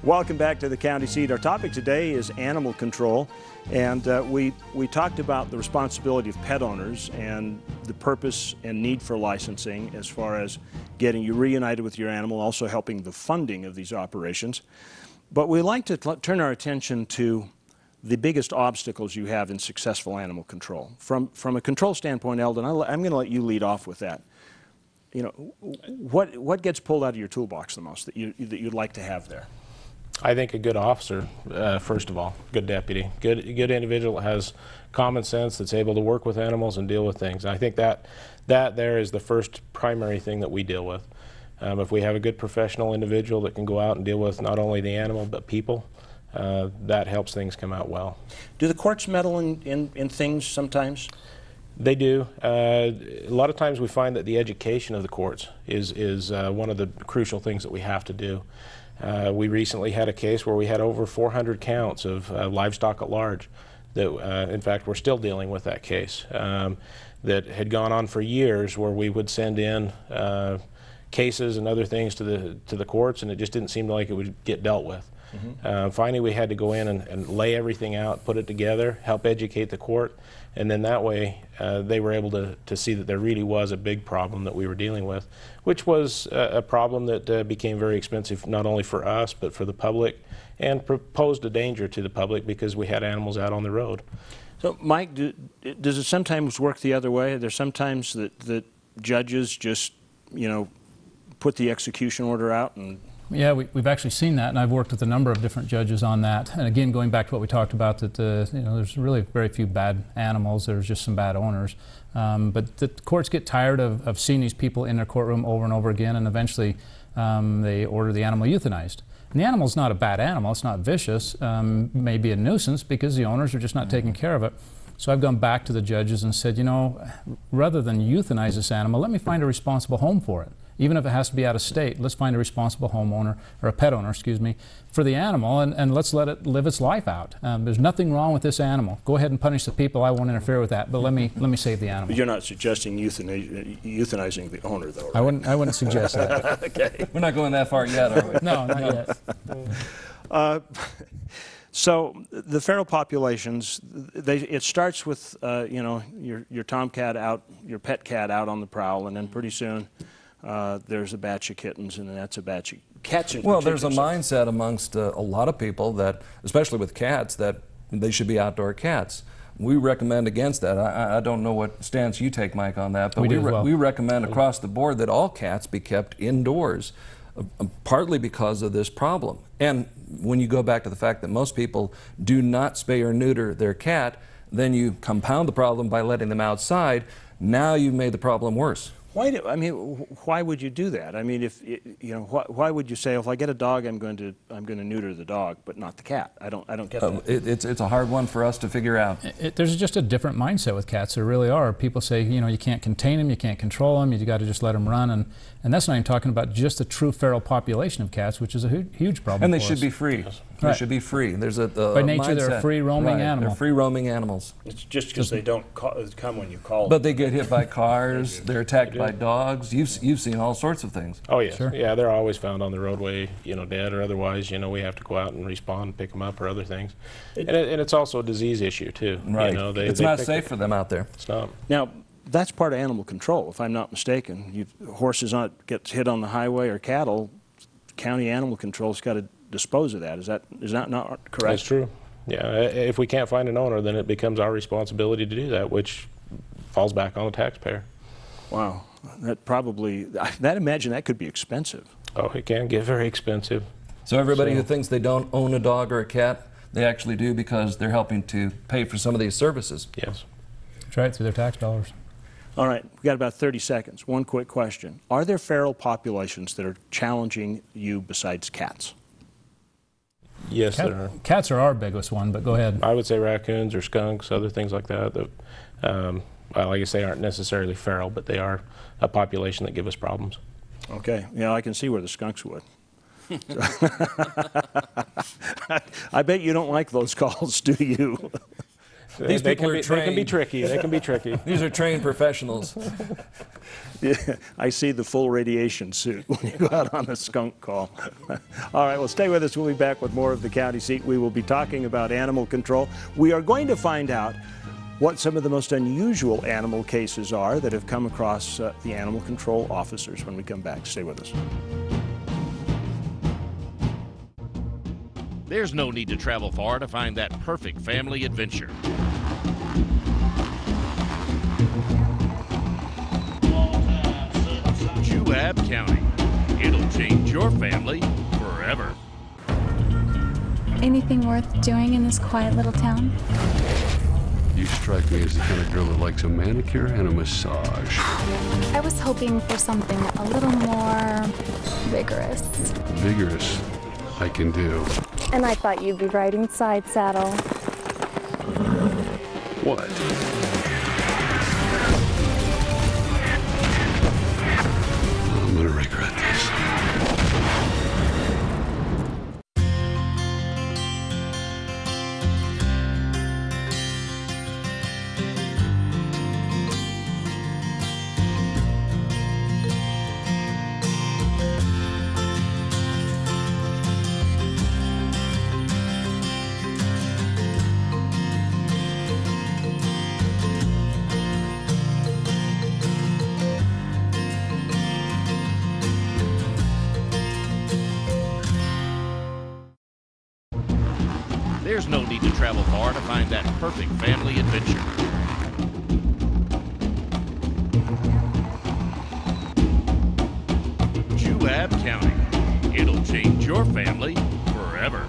Welcome back to the county seat. Our topic today is animal control, and we talked about the responsibility of pet owners and the purpose and need for licensing as far as getting you reunited with your animal, also helping the funding of these operations. But we like to turn our attention to the biggest obstacles you have in successful animal control. From a control standpoint, Eldon, I'm going to let you lead off with that. You know, what gets pulled out of your toolbox the most that you'd like to have there? I think a good officer, first of all, good deputy, good individual that has common sense, that's able to work with animals and deal with things. And I think that there is the first primary thing that we deal with. If we have a good professional individual that can go out and deal with not only the animal but people, that helps things come out well. Do the courts meddle in things sometimes? They do. A lot of times we find that the education of the courts is one of the crucial things that we have to do. We recently had a case where we had over 400 counts of livestock at large that, in fact, we're still dealing with that case that had gone on for years, where we would send in cases and other things to the courts, and it just didn't seem like it would get dealt with. Finally, we had to go in and lay everything out, put it together, help educate the court, and then that way they were able to see that there really was a big problem that we were dealing with, which was a problem that became very expensive not only for us but for the public, and posed a danger to the public because we had animals out on the road. So, Mike, does it sometimes work the other way? There's sometimes that judges just, you know, put the execution order out and... Yeah, we've actually seen that, and I've worked with a number of different judges on that. And again, going back to what we talked about, that you know, there's really very few bad animals. There's just some bad owners. But the courts get tired of seeing these people in their courtroom over and over again, and eventually they order the animal euthanized. And the animal's not a bad animal. It's not vicious. May be a nuisance because the owners are just not taking care of it. So I've gone back to the judges and said, you know, rather than euthanize this animal, let me find a responsible home for it. Even if it has to be out of state, let's find a responsible homeowner, or a pet owner, excuse me, for the animal, and let's let it live its life out. There's nothing wrong with this animal. Go ahead and punish the people. I won't interfere with that, but let me save the animal. But you're not suggesting euthanizing the owner, though, right? I wouldn't suggest that. Okay. We're not going that far yet, are we? No, not yet. So the feral populations, it starts with you know, your tomcat out, your pet cat out on the prowl, and then pretty soon there's a batch of kittens, and then that's a batch of cats. Well, there's a mindset amongst a lot of people that, especially with cats, that they should be outdoor cats. We recommend against that. I don't know what stance you take, Mike, on that, but we recommend across the board that all cats be kept indoors, partly because of this problem. And when you go back to the fact that most people do not spay or neuter their cat, then you compound the problem by letting them outside. Now you've made the problem worse. Why would you do that? I mean, if you know, why would you say, if I get a dog, I'm going to neuter the dog, but not the cat? I don't get that. It's a hard one for us to figure out. There's just a different mindset with cats. There really are. People say, you know, you can't contain them, you can't control them, you got to just let them run, and that's not even talking about just the true feral population of cats, which is a huge problem. And they should be free. They should be free. There's a by nature mindset. they're a free roaming animal. They're free roaming animals. It's just because they don't come when you call them. But they get hit by cars. They're attacked by dogs. You've seen all sorts of things. Oh yeah, sure. Yeah, they're always found on the roadway, you know, dead or otherwise. You know, we have to go out and respond, pick them up, or other things. And it's also a disease issue too. Right. You know, it's not safe for them out there. It's not. Now, that's part of animal control, if I'm not mistaken. Horses get hit on the highway, or cattle, county animal control's got to dispose of that. Is that not correct? That's true. Yeah, if we can't find an owner, then it becomes our responsibility to do that, which falls back on the taxpayer. Wow, that imagine that could be expensive. Oh, it can get very expensive. So everybody who thinks they don't own a dog or a cat, they actually do, because they're helping to pay for some of these services. Yes. That's right, through their tax dollars. All right, we've got about 30 seconds. One quick question. Are there feral populations that are challenging you besides cats? Yes, there are. Cats are our biggest one, but go ahead. I would say raccoons or skunks, other things like that. Well, I guess they aren't necessarily feral, but they are a population that give us problems. Okay, yeah, I can see where the skunks would. I bet you don't like those calls, do you? These people are trained. They can be tricky. They can be tricky. These are trained professionals. Yeah, I see the full radiation suit when you go out on a skunk call. All right, well, stay with us. We'll be back with more of the County Seat. We will be talking about animal control. We are going to find out what some of the most unusual animal cases are that have come across the animal control officers when we come back. Stay with us. There's no need to travel far to find that perfect family adventure. Juab County. It'll change your family forever. Anything worth doing in this quiet little town? You strike me as the kind of girl that likes a manicure and a massage. I was hoping for something a little more vigorous. Vigorous, I can do. And I thought you'd be riding side saddle. What? I'm gonna regret this. There's no need to travel far to find that perfect family adventure. Juab County. It'll change your family forever.